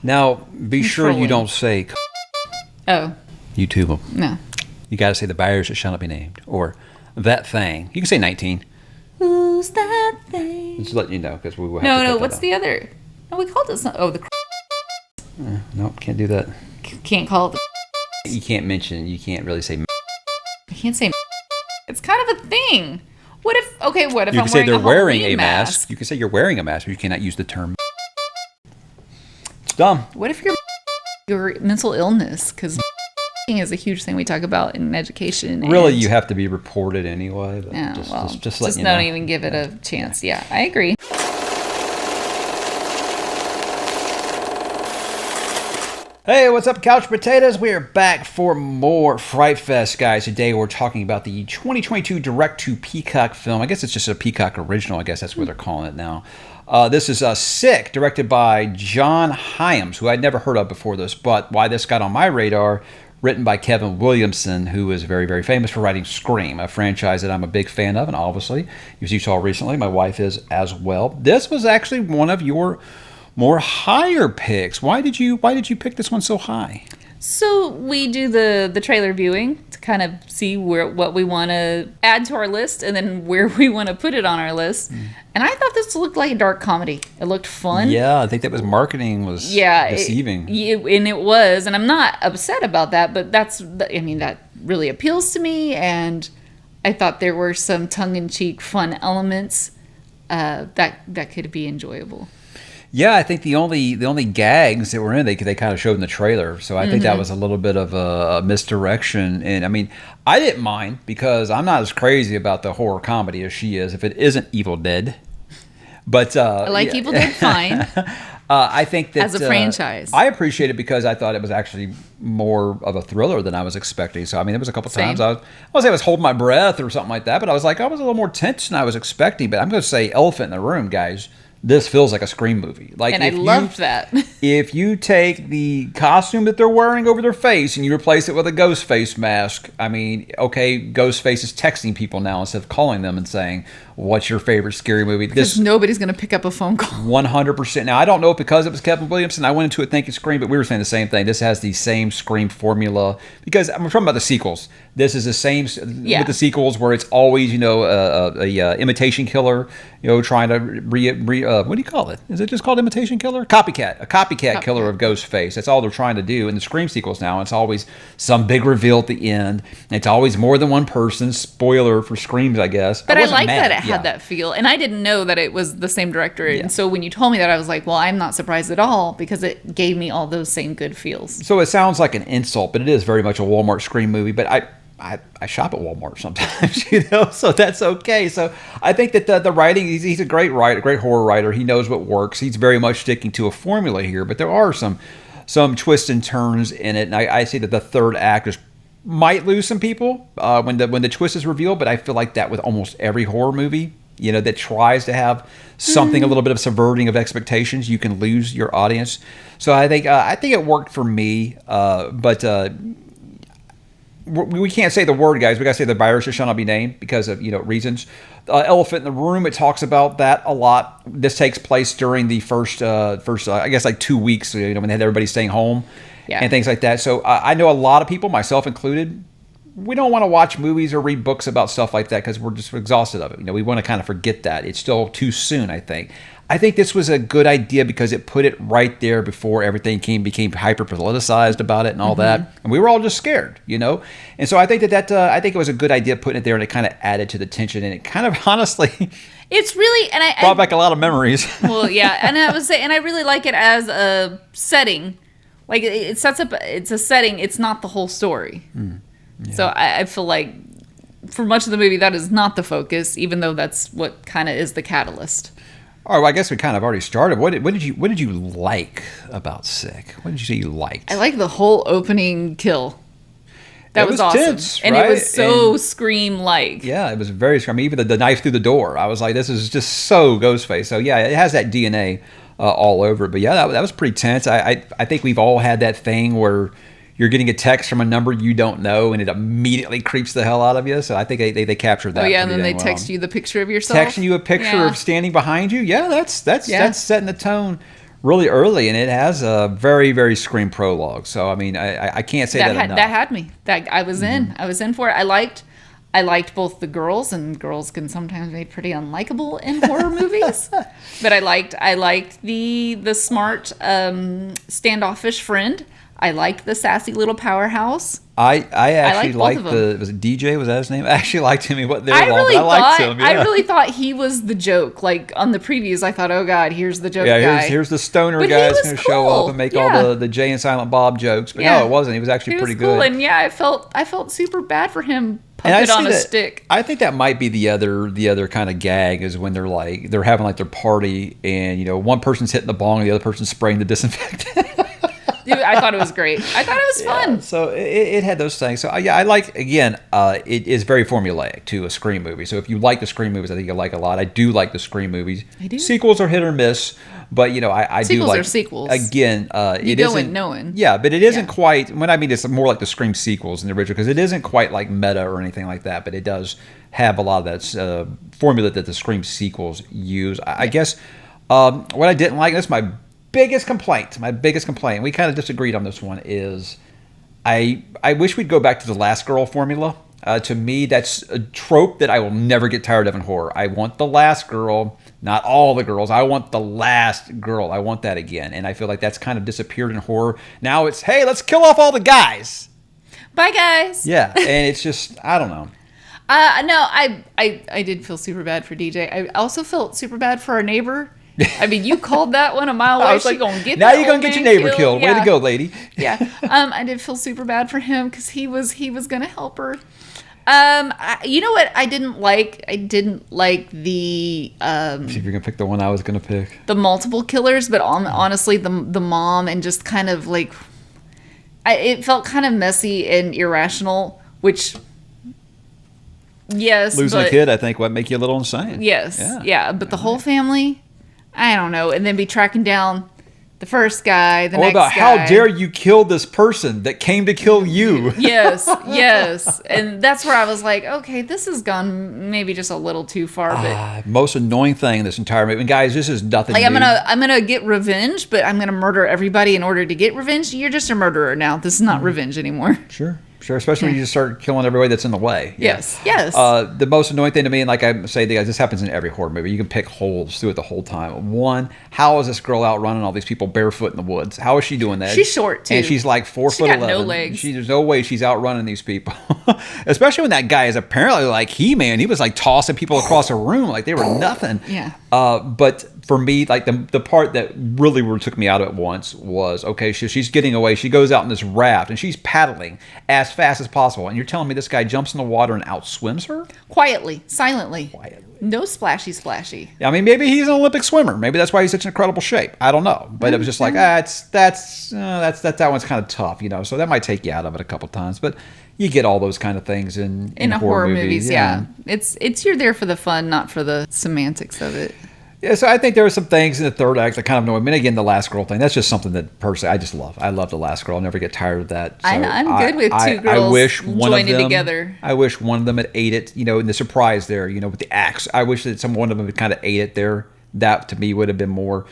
Now, be sure you don't say Oh. YouTube them. No. You got to say the buyers that shall not be named. Or that thing. You can say 19. Who's that thing? Just letting you know, because we will have to No, what's the other? No, we called it something. Oh, the nope, can't do that. Can't call it the You can't mention, you can't really say. I can't say it's kind of a thing. What if you I'm can wearing say they're a wearing Halloween a mask. You can say you're wearing a mask, but you cannot use the term. It's dumb. What if your mental illness? Because is a huge thing we talk about in education. Really, you have to be reported anyway. But Yeah, just don't even give it a chance. Yeah, I agree. Hey, what's up, Couch Potatoes? We are back for more Fright Fest, guys. Today we're talking about the 2022 direct-to-Peacock film. I guess it's just a Peacock original. I guess that's what they're calling it now. This is Sick, directed by John Hyams, who I'd never heard of before this, but why this got on my radar, written by Kevin WIlliamson, who is very, very famous for writing Scream, a franchise that I'm a big fan of, and obviously, as you saw recently, my wife is as well. This was actually one of your more higher picks. Why did you pick this one so high? So we do the trailer viewing to kind of see what we want to add to our list and then where we want to put it on our list. And I thought this looked like a dark comedy. It looked fun. Yeah, I think that was marketing was deceiving. And it was, and I'm not upset about that, but that really appeals to me. And I thought there were some tongue-in-cheek fun elements that could be enjoyable. Yeah, I think the only gags that were in they kind of showed in the trailer. So I think that was a little bit of a misdirection. And I mean, I didn't mind because I'm not as crazy about the horror comedy as she is if it isn't Evil Dead. But I like Evil Dead fine. I think that as a franchise, I appreciate it because I thought it was actually more of a thriller than I was expecting. So I mean, there was a couple times I was holding my breath or something like that, but I was a little more tense than I was expecting. But I'm going to say elephant in the room, guys. This feels like a Scream movie. And I loved that. If you take the costume that they're wearing over their face and you replace it with a ghost face mask, I mean, okay, ghost face is texting people now instead of calling them and saying, what's your favorite scary movie? Because nobody's going to pick up a phone call. 100%. Now, I don't know if because it was Kevin WIlliamson, I went into it thinking Scream, but we were saying the same thing. This has the same Scream formula. Because I'm talking about the sequels. This is the same with the sequels where it's always, a imitation killer, trying to what do you call it? Is it just called imitation killer? Copycat. A copycat killer of Ghostface. That's all they're trying to do in the Scream sequels now. It's always some big reveal at the end. It's always more than one person. Spoiler for Screams, I guess. But I like that it had that feel. And I didn't know that it was the same director. Yeah. And so when you told me that, I was like, well, I'm not surprised at all because it gave me all those same good feels. So it sounds like an insult, but it is very much a Walmart Scream movie. But I shop at Walmart sometimes, so that's okay. So I think that the writing, he's a great writer, great horror writer. He knows what works. He's very much sticking to a formula here, but there are some twists and turns in it. And I say that the third act might lose some people when the twist is revealed, but I feel like that with almost every horror movie, that tries to have something a little bit of subverting of expectations, you can lose your audience. So I think it worked for me, but we can't say the word, guys. We got to say the virus shall not be named because of reasons. Elephant in the room. It talks about that a lot. This takes place during the first I guess like 2 weeks. When they had everybody staying home and things like that. So I know a lot of people, myself included, we don't want to watch movies or read books about stuff like that because we're just exhausted of it. We want to kind of forget that. It's still too soon, I think. I think this was a good idea because it put it right there before everything became hyper politicized about it and all that, and we were all just scared, And so I think I think it was a good idea putting it there, and it kind of added to the tension, and it kind of honestly, it's really brought back a lot of memories. Well, yeah, and I would say, and I really like it as a setting, like it sets up. It's a setting. It's not the whole story. Yeah. So I feel like for much of the movie that is not the focus, even though that's what kind of is the catalyst. All right, well, I guess we kind of already started. What did you like about Sick? What did you say you liked? I like the whole opening kill. That was awesome. Tense, and right? It was so Scream-like. Yeah, it was very Scream. Even the knife through the door. I was like, this is just so Ghostface. So yeah, it has that DNA all over it. But yeah, that was pretty tense. I think we've all had that thing where you're getting a text from a number you don't know, and it immediately creeps the hell out of you. So I think they captured that. Oh yeah, and then they text you the picture of yourself. Texting you a picture of standing behind you. Yeah, that's setting the tone really early, and it has a very, very Scream prologue. So I mean, I can't say that enough. That had me. That I was in. I was in for it. I liked both the girls, and girls can sometimes be pretty unlikable in horror movies. But I liked the smart, standoffish friend. I liked the sassy little powerhouse. I actually liked was it DJ? Was that his name? I actually liked him. What they were long, but I liked him. Yeah. I really thought he was the joke. Like on the previews, I thought, oh God, here's the joke guy. Here's the stoner guy that's going to show up and make all the Jay and Silent Bob jokes. But no, it wasn't. He was actually pretty good. And I felt super bad for him. Puppet on a stick. I think that might be the other kind of gag is when they're having like their party and one person's hitting the bong and the other person's spraying the disinfectant. Dude, I thought it was great. I thought it was fun. So it had those things. So I like, again, it is very formulaic to a Scream movie. So if you like the Scream movies, I think you'll like a lot. I do like the Scream movies. I do. Sequels are hit or miss, but I do like. Sequels are sequels. Again, you go in knowing. Yeah, but it isn't quite. When I mean, it's more like the Scream sequels than the original because it isn't quite like meta or anything like that. But it does have a lot of that formula that the Scream sequels use. I guess what I didn't like. That's my biggest complaint, we kind of disagreed on this one, is I wish we'd go back to the last girl formula. To me, that's a trope that I will never get tired of in horror. I want the last girl, not all the girls. I want the last girl. I want that again. And I feel like that's kind of disappeared in horror. Now it's, hey, let's kill off all the guys. Bye, guys. Yeah, and it's just, I don't know. No, I did feel super bad for DJ. I also felt super bad for our neighbor. I mean, you called that one a mile away. She's gonna get now you're gonna get your neighbor killed. Way to go, lady. Yeah. I did feel super bad for him because he was gonna help her. You know what? I didn't like the. See if you're gonna pick the one I was gonna pick. The multiple killers, but honestly, the mom and just kind of like, it felt kind of messy and irrational, which. Yes, losing a kid, I think, would make you a little insane. Yes, yeah, but the whole family. I don't know, and then be tracking down the first guy, the next guy. How dare you kill this person that came to kill you? Yes, and that's where I was like, okay, this has gone maybe just a little too far. But most annoying thing in this entire movie, and guys, this is nothing. Like new. I'm gonna get revenge, but I'm gonna murder everybody in order to get revenge. You're just a murderer now. This is not revenge anymore. Sure, especially when you just start killing everybody that's in the way. Yes. The most annoying thing to me, and like I say, guys, this happens in every horror movie. You can pick holes through it the whole time. One, how is this girl outrunning all these people barefoot in the woods? How is she doing that? She's short too, and she's like 4'11". No legs. There's no way she's outrunning these people. Especially when that guy is apparently like He-Man. He was like tossing people across a room like they were nothing. Yeah. But for me, like the part that really took me out of it once was, okay, she's getting away. She goes out in this raft and she's paddling as fast as possible. And you're telling me this guy jumps in the water and outswims her? Quietly, silently. No splashy. I mean, maybe he's an Olympic swimmer. Maybe that's why he's such in incredible shape. I don't know. But it was just like, that one's kind of tough, So that might take you out of it a couple times. But you get all those kind of things in horror movies. Yeah. It's you're there for the fun, not for the semantics of it. Yeah, so I think there were some things in the third act that kind of annoyed me. And again, the last girl thing, that's just something that personally I just love. I love the last girl. I'll never get tired of that. So I'm good with two girls joining together. I wish one of them had ate it, in the surprise there, with the axe. I wish that one of them had kind of ate it there. That, to me, would have been more...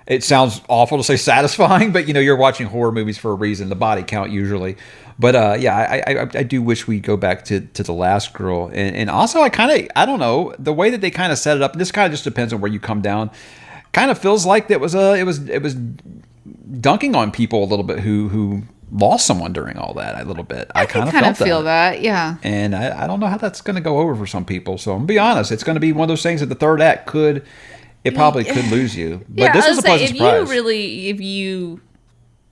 It sounds awful to say satisfying, but, you're watching horror movies for a reason. The body count, usually. But, I do wish we'd go back to the last girl. And also, I don't know, the way that they kind of set it up, and this kind of just depends on where you come down, kind of feels like it was dunking on people a little bit who lost someone during all that a little bit. I kind of feel that, yeah. And I don't know how that's going to go over for some people. So I'm going to be honest, it's going to be one of those things that the third act probably could lose you. But this was a pleasant surprise.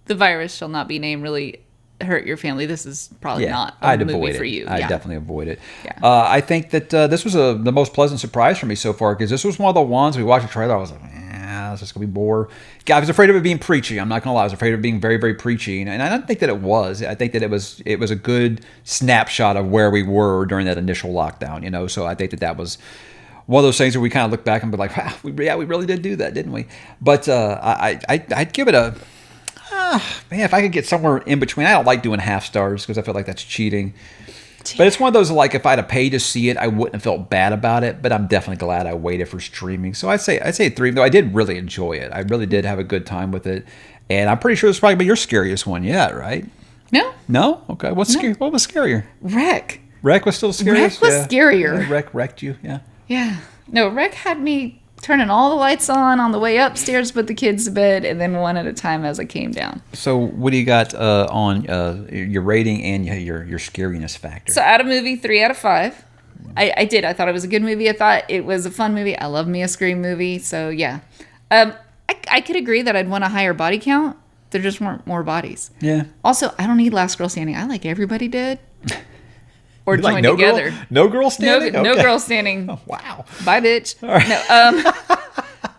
The virus shall not be named, really hurt your family, this is probably not I'd movie avoid for it. you. I'd definitely avoid it. Yeah. I think that this was the most pleasant surprise for me so far, because this was one of the ones we watched the trailer. I was like, it's just gonna be more. I was afraid of it being preachy. I'm not gonna lie. I was afraid of it being very, very preachy, and I don't think that it was. I think that it was a good snapshot of where we were during that initial lockdown. So I think that was one of those things where we kind of look back and be like, wow, we really did do that, didn't we? But I'd give it a. Man, if I could get somewhere in between. I don't like doing half stars because I feel like that's cheating. But it's one of those, like, if I'd have paid to see it, I wouldn't have felt bad about it. But I'm definitely glad I waited for streaming. So I'd say 3. Though I did really enjoy it. I really did have a good time with it. And I'm pretty sure it's probably your scariest one yet, right? No. No? Okay. What was scarier? Wreck. Wreck was still scariest? Wreck was scarier. Yeah, wrecked you, yeah. Yeah. No, Wreck had me turning all the lights on the way upstairs, put the kids to bed, and then one at a time as I came down. So what do you got on your rating and your scariness factor? So out of movie, 3 out of 5. I did. I thought it was a good movie. I thought it was a fun movie. I love me a Scream movie. So yeah. I could agree that I'd want a higher body count. There just weren't more bodies. Yeah. Also, I don't need Last Girl Standing. I like Everybody Dead. Or You join like no together. No girl standing? No Okay. girl standing. Oh, wow. Bye, bitch. All right. No.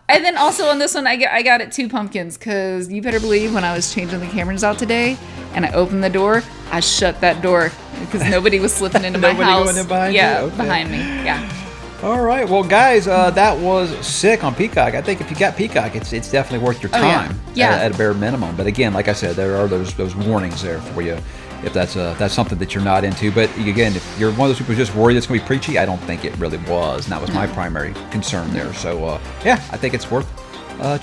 And then also on this one, I got it 2 pumpkins because you better believe when I was changing the cameras out today and I opened the door, I shut that door because nobody was slipping into my Nobody house. going in behind you? Okay. Behind me. Yeah. All right. Well, guys, that was Sick on Peacock. I think if you got Peacock, it's definitely worth your time. Yeah. At a bare minimum. But again, like I said, there are those warnings there for you if that's something that you're not into. But again, if you're one of those people who's just worried it's going to be preachy, I don't think it really was. And that was my primary concern there. So, yeah, I think it's worth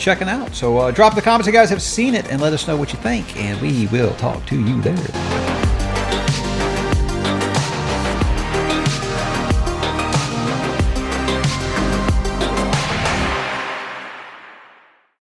checking out. So drop in the comments if you guys have seen it and let us know what you think. And we will talk to you there.